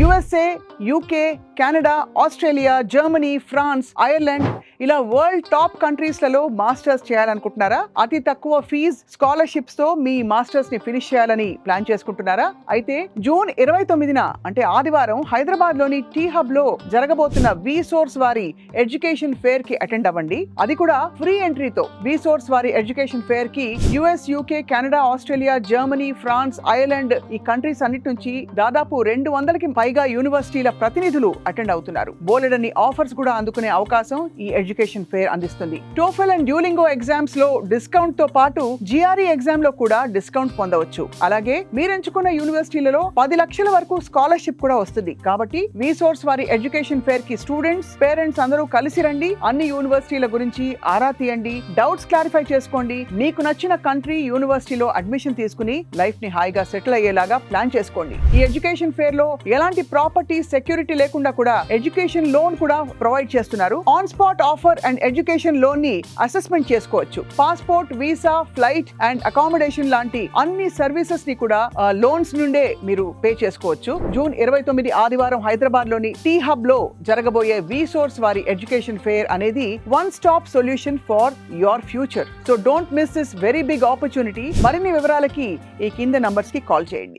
USA, UK, Canada, Australia, Germany, France, Ireland ఇలా world top కంట్రీస్లలో masters చేయాలనుకుంటున్నారా? అతి తక్కువ ఫీజ్ స్కాలర్షిప్స్ తో మీ మాస్టర్స్ ని ఫినిష్ చేయాలని ప్లాన్ చేసుకుంటున్నారా? అయితే జూన్ 29న అంటే ఆదివారం హైదరాబాద్ లోని టీ హబ్ లో జరగబోతున్న వి సోర్స్ వారి ఎడ్యుకేషన్ ఫేర్ కి అటెండ్ అవ్వండి. అది కూడా ఫ్రీ ఎంట్రీతో. వి సోర్స్ వారి ఎడ్యుకేషన్ ఫేర్ కి US, UK, Canada, Australia, Germany, France, Ireland ఈ కంట్రీస్ అన్నిటి నుంచి దాదాపు 200కి పైగా యూనివర్సిటీల ప్రతినిధులు అటెండ్ అవుతున్నారు. బోలెడన్ని ఆఫర్స్ కూడా అందుకునే అవకాశం ఈ ఎడ్యుకేషన్ ఫేర్ అందిస్తుంది. టోఫెల్ అండ్ డ్యూలింగో ఎగ్జామ్స్ లో డిస్కౌంట్ తో పాటు జిఆర్ఈ ఎగ్జామ్ లో కూడా డిస్కౌంట్ పొందవచ్చు. అలాగే మీరు ఎంచుకున్న యూనివర్సిటీలలో 10 లక్షల వరకు స్కాలర్షిప్ కూడా వస్తుంది. కాబట్టి వి సోర్స్ వారి ఎడ్యుకేషన్ ఫేర్ కి స్టూడెంట్స్, పేరెంట్స్ అందరూ కలిసి రండి. అన్ని యూనివర్సిటీల గురించి ఆరా తీయండి, డౌట్స్ క్లారిఫై చేసుకోండి. మీకు నచ్చిన కంట్రీ, యూనివర్సిటీలో అడ్మిషన్ తీసుకుని లైఫ్ ని హాయిగా సెటిల్ అయ్యేలాగా ప్లాన్ చేసుకోండి. ఈ ఎడ్యుకేషన్ ఫేర్ లో ఎలాంటి ప్రాపర్టీ సెక్యూరిటీ లేకుండా కూడా ఎడ్యుకేషన్ లోన్ కూడా ప్రొవైడ్ చేస్తున్నారు. On spot offer and education loan ని అసెస్మెంట్ చేసుకోవచ్చు. Passport, visa, flight and accommodation లాంటి అన్ని సర్వీసెస్ ని కూడా లోన్స్ నుండే మీరు పే చేసుకోవచ్చు. జూన్ 29 ఆదివారం హైదరాబాద్ లోని టీ హబ్ లో జరగబోయే వి సోర్స్ వారి ఎడ్యుకేషన్ ఫేర్ అనేది one stop solution for your future. So don't miss this very big opportunity. మరిన్ని వివరాలకి ఈ కింద నంబర్స్ కి కాల్ చేయండి.